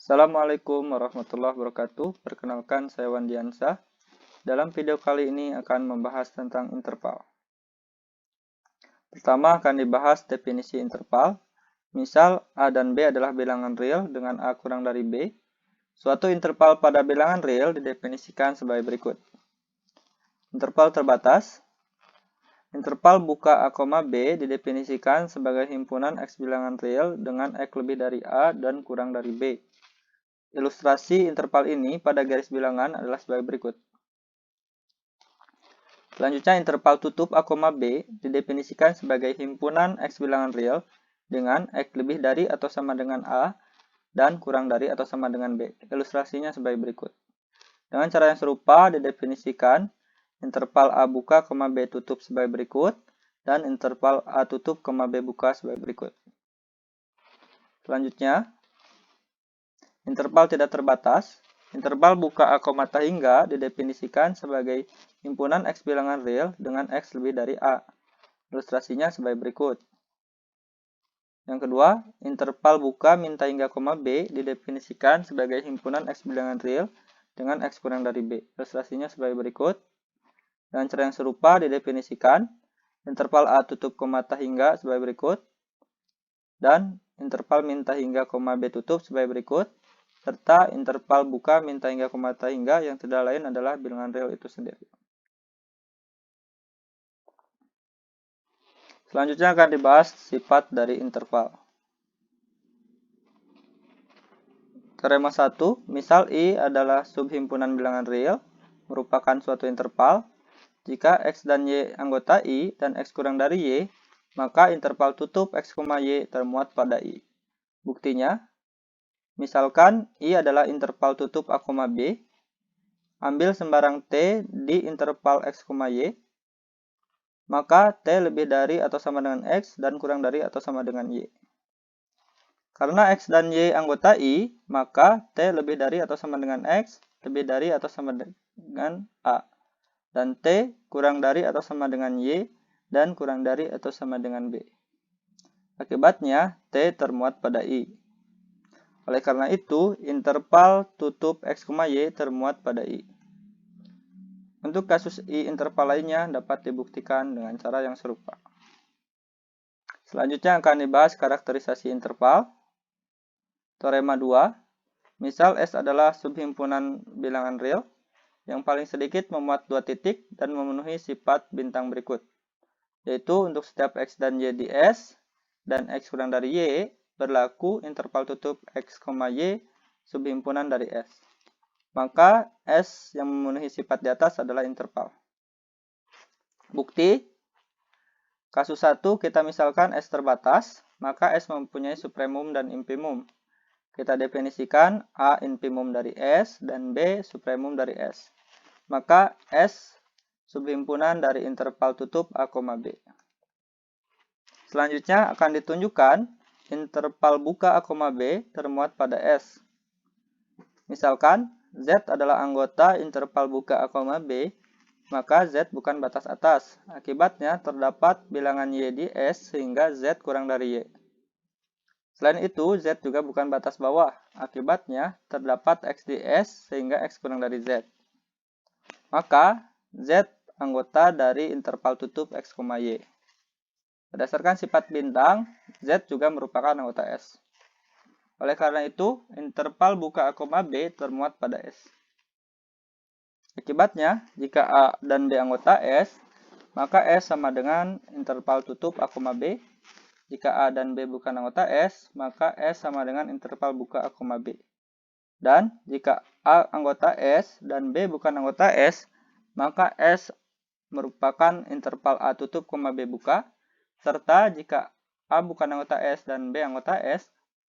Assalamualaikum warahmatullahi wabarakatuh. Perkenalkan, saya Wandiansa. Dalam video kali ini akan membahas tentang interval. Pertama akan dibahas definisi interval. Misal A dan B adalah bilangan real dengan A kurang dari B. Suatu interval pada bilangan real didefinisikan sebagai berikut. Interval terbatas. Interval buka A, B didefinisikan sebagai himpunan X bilangan real dengan X lebih dari A dan kurang dari B. Ilustrasi interval ini pada garis bilangan adalah sebagai berikut. Selanjutnya, interval tutup A, B didefinisikan sebagai himpunan X bilangan real dengan X lebih dari atau sama dengan A dan kurang dari atau sama dengan B. Ilustrasinya sebagai berikut. Dengan cara yang serupa didefinisikan interval A buka, B tutup sebagai berikut dan interval A tutup, B buka sebagai berikut. Selanjutnya, interval tidak terbatas. Interval buka A, hingga didefinisikan sebagai himpunan X bilangan real dengan X lebih dari A. Ilustrasinya sebagai berikut. Yang kedua, interval buka minta hingga, B didefinisikan sebagai himpunan X bilangan real dengan X kurang dari B. Ilustrasinya sebagai berikut. Dengan cara yang serupa didefinisikan interval A tutup, hingga sebagai berikut. Dan interval minta hingga, B tutup sebagai berikut. Serta interval buka minta hingga, hingga yang tidak lain adalah bilangan real itu sendiri. Selanjutnya akan dibahas sifat dari interval. Teorema 1, misal I adalah subhimpunan bilangan real, merupakan suatu interval. Jika X dan Y anggota I dan X kurang dari Y, maka interval tutup X, Y termuat pada I. Buktinya, misalkan I adalah interval tutup A, B, ambil sembarang T di interval X, Y, maka T lebih dari atau sama dengan X dan kurang dari atau sama dengan Y. Karena X dan Y anggota I, maka T lebih dari atau sama dengan X, lebih dari atau sama dengan A. Dan T kurang dari atau sama dengan Y, dan kurang dari atau sama dengan B. Akibatnya, T termuat pada I. Oleh karena itu, interval tutup X, Y termuat pada I. Untuk kasus I interval lainnya dapat dibuktikan dengan cara yang serupa. Selanjutnya akan dibahas karakterisasi interval. Teorema 2, misal S adalah subhimpunan bilangan real yang paling sedikit memuat 2 titik dan memenuhi sifat bintang berikut, yaitu untuk setiap X dan Y di S dan X kurang dari Y berlaku interval tutup X, Y subhimpunan dari S. Maka S yang memenuhi sifat di atas adalah interval. Bukti, kasus 1 kita misalkan S terbatas, maka S mempunyai supremum dan infimum. Kita definisikan A infimum dari S dan B supremum dari S. Maka S subhimpunan dari interval tutup A, B. Selanjutnya akan ditunjukkan interval buka A, B termuat pada S. Misalkan Z adalah anggota interval buka A, B, maka Z bukan batas atas. Akibatnya terdapat bilangan Y di S sehingga Z kurang dari Y. Selain itu, Z juga bukan batas bawah. Akibatnya, terdapat X di S sehingga X kurang dari Z. Maka, Z anggota dari interval tutup X, Y. Berdasarkan sifat bintang, Z juga merupakan anggota S. Oleh karena itu, interval buka A, B termuat pada S. Akibatnya, jika A dan B anggota S, maka S sama dengan interval tutup A, B. Jika A dan B bukan anggota S, maka S sama dengan interval buka A, B. Dan jika A anggota S dan B bukan anggota S, maka S merupakan interval A tutup, B buka. Serta jika A bukan anggota S dan B anggota S,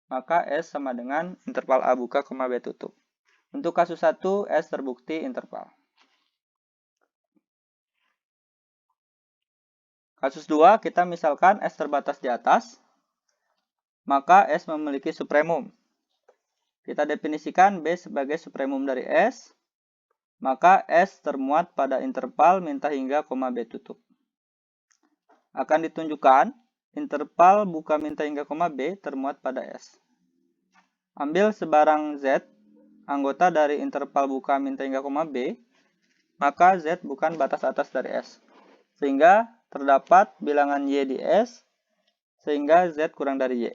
maka S sama dengan interval A buka, B tutup. Untuk kasus 1, S terbukti interval. Kasus 2, kita misalkan S terbatas di atas, maka S memiliki supremum. Kita definisikan B sebagai supremum dari S, maka S termuat pada interval minta hingga, B tutup. Akan ditunjukkan interval buka minta hingga, B termuat pada S. Ambil sebarang Z, anggota dari interval buka min hingga koma B, maka Z bukan batas atas dari S. Sehingga terdapat bilangan Y di S, sehingga Z kurang dari Y.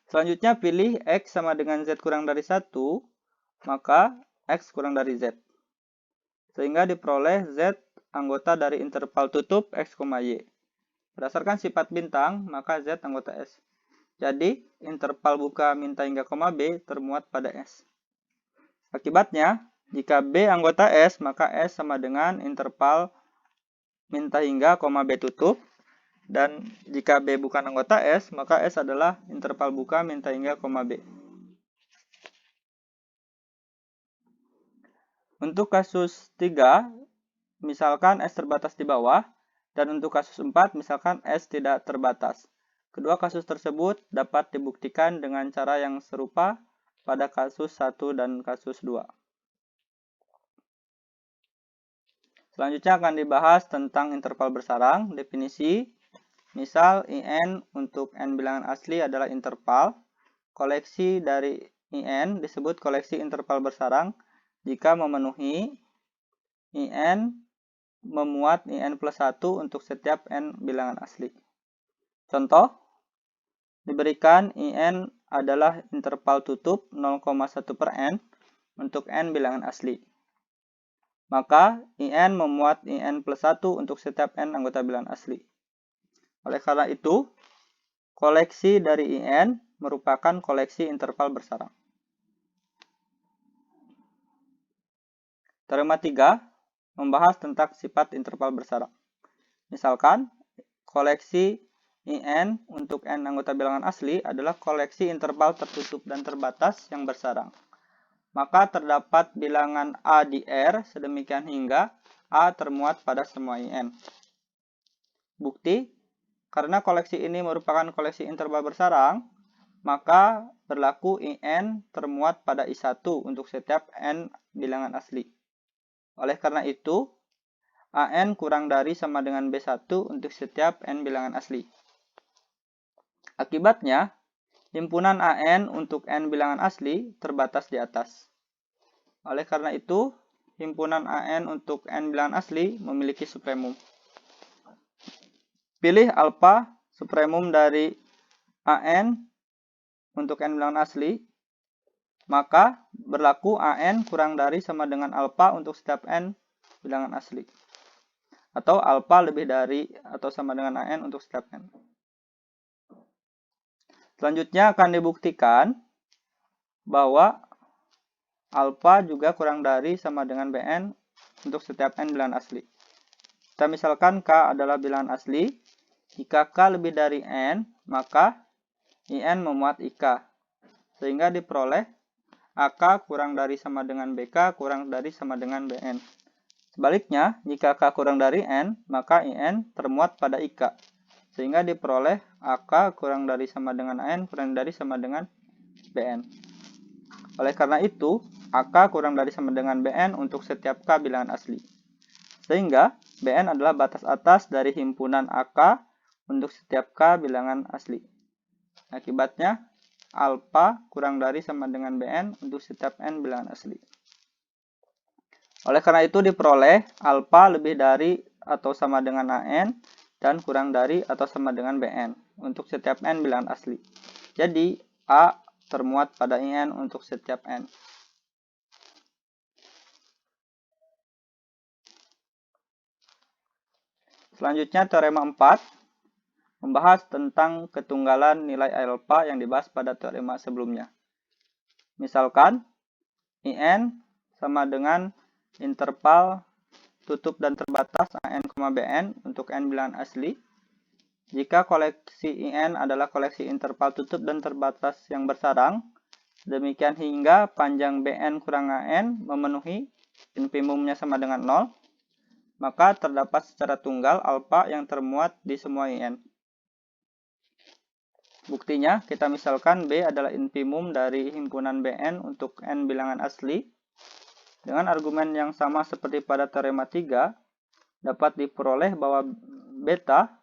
Selanjutnya pilih X sama dengan Z kurang dari 1, maka X kurang dari Z. Sehingga diperoleh Z anggota dari interval tutup X, Y. Berdasarkan sifat bintang, maka Z anggota S. Jadi, interval buka min hingga koma B termuat pada S. Akibatnya, jika B anggota S, maka S sama dengan interval min hingga koma B tutup. Dan jika B bukan anggota S, maka S adalah interval buka min hingga koma B. Untuk kasus 3, misalkan S terbatas di bawah, dan untuk kasus 4, misalkan S tidak terbatas. Kedua kasus tersebut dapat dibuktikan dengan cara yang serupa pada kasus 1 dan kasus 2. Selanjutnya akan dibahas tentang interval bersarang, definisi. Misal, IN untuk N bilangan asli adalah interval. Koleksi dari IN disebut koleksi interval bersarang jika memenuhi IN memuat IN plus 1 untuk setiap N bilangan asli. Contoh, diberikan IN adalah interval tutup 0,1 per N untuk N bilangan asli. Maka IN memuat IN plus 1 untuk setiap N anggota bilangan asli. Oleh karena itu, koleksi dari IN merupakan koleksi interval bersarang. Teorema 3 membahas tentang sifat interval bersarang. Misalkan, koleksi IN untuk N anggota bilangan asli adalah koleksi interval tertutup dan terbatas yang bersarang. Maka terdapat bilangan A di R sedemikian hingga A termuat pada semua IN. Bukti, karena koleksi ini merupakan koleksi interval bersarang, maka berlaku IN termuat pada I1 untuk setiap N bilangan asli. Oleh karena itu, AN kurang dari sama dengan B1 untuk setiap N bilangan asli. Akibatnya, himpunan AN untuk N bilangan asli terbatas di atas. Oleh karena itu, himpunan AN untuk N bilangan asli memiliki supremum. Pilih alfa supremum dari AN untuk N bilangan asli, maka berlaku AN kurang dari sama dengan alfa untuk setiap N bilangan asli. Atau alfa lebih dari atau sama dengan AN untuk setiap N. Selanjutnya akan dibuktikan bahwa alfa juga kurang dari sama dengan BN untuk setiap N bilangan asli. Kita misalkan K adalah bilangan asli. Jika K lebih dari N, maka IN memuat IK. Sehingga diperoleh AK kurang dari sama dengan BK kurang dari sama dengan BN. Sebaliknya, jika K kurang dari N, maka IN termuat pada IK. Sehingga diperoleh AK kurang dari sama dengan AN kurang dari sama dengan BN. Oleh karena itu, AK kurang dari sama dengan BN untuk setiap K bilangan asli. Sehingga BN adalah batas atas dari himpunan AK untuk setiap K bilangan asli. Akibatnya, alfa kurang dari sama dengan BN untuk setiap N bilangan asli. Oleh karena itu diperoleh alfa lebih dari atau sama dengan AN dan kurang dari atau sama dengan BN untuk setiap N bilangan asli. Jadi, A termuat pada IN untuk setiap N. Selanjutnya, teorema 4 membahas tentang ketunggalan nilai alfa yang dibahas pada teorema sebelumnya. Misalkan, IN sama dengan interval tutup dan terbatas AN, BN untuk N bilangan asli. Jika koleksi IN adalah koleksi interval tutup dan terbatas yang bersarang, demikian hingga panjang BN kurang AN memenuhi infimumnya sama dengan 0, maka terdapat secara tunggal alfa yang termuat di semua IN. Buktinya, kita misalkan B adalah infimum dari himpunan BN untuk N bilangan asli. Dengan argumen yang sama seperti pada teorema 3, dapat diperoleh bahwa beta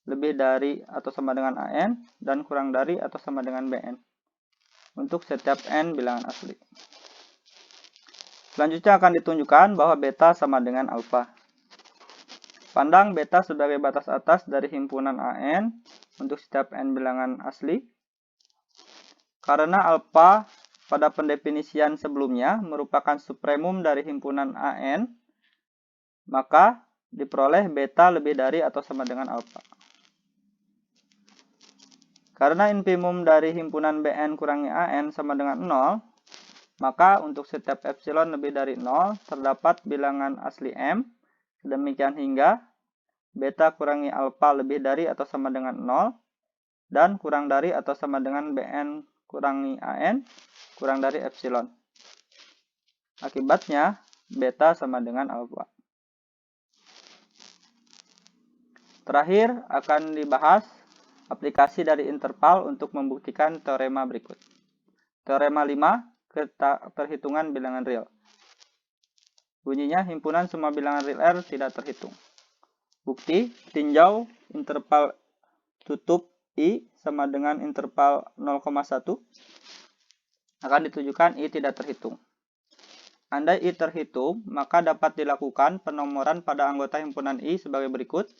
lebih dari atau sama dengan AN dan kurang dari atau sama dengan BN. untuk setiap n bilangan asli. Selanjutnya akan ditunjukkan bahwa beta sama dengan alfa. Pandang beta sebagai batas atas dari himpunan AN untuk setiap n bilangan asli. Karena alfa pada pendefinisian sebelumnya merupakan supremum dari himpunan AN, maka diperoleh beta lebih dari atau sama dengan alfa. Karena infimum dari himpunan BN kurangi AN sama dengan 0, maka untuk setiap epsilon lebih dari 0 terdapat bilangan asli M, demikian hingga beta kurangi alfa lebih dari atau sama dengan 0, dan kurang dari atau sama dengan BN kurangi AN kurang dari epsilon. Akibatnya, beta sama dengan alfa. Terakhir akan dibahas aplikasi dari interval untuk membuktikan teorema berikut. Teorema 5, keterhitungan bilangan real. Bunyinya himpunan semua bilangan real R tidak terhitung. Bukti, tinjau interval tutup I sama dengan interval 0,1 akan ditujukan I tidak terhitung. Andai I terhitung, maka dapat dilakukan penomoran pada anggota himpunan I sebagai berikut.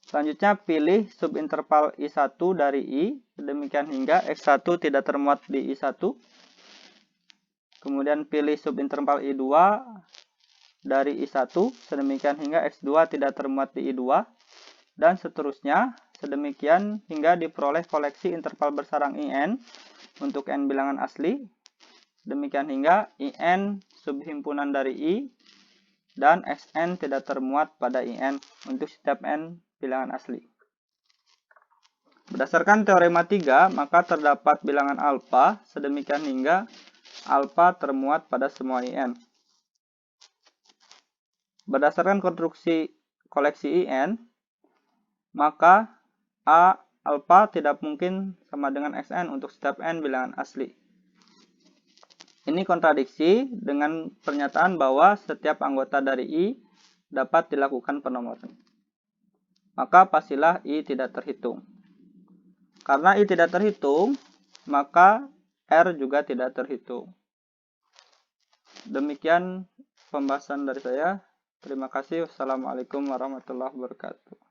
Selanjutnya pilih subinterval I1 dari I, demikian hingga X1 tidak termuat di I1. Kemudian pilih subinterval I2 dari I1, sedemikian hingga X2 tidak termuat di I2. Dan seterusnya, sedemikian hingga diperoleh koleksi interval bersarang IN untuk N bilangan asli. Demikian hingga IN subhimpunan dari I dan Xn tidak termuat pada IN untuk setiap N bilangan asli. Berdasarkan teorema 3, maka terdapat bilangan alfa sedemikian hingga alfa termuat pada semua IN. Berdasarkan konstruksi koleksi IN, maka A alfa tidak mungkin sama dengan Xn untuk setiap N bilangan asli. Ini kontradiksi dengan pernyataan bahwa setiap anggota dari I dapat dilakukan penomoran. Maka pastilah I tidak terhitung. Karena I tidak terhitung, maka R juga tidak terhitung. Demikian pembahasan dari saya. Terima kasih. Wassalamualaikum warahmatullahi wabarakatuh.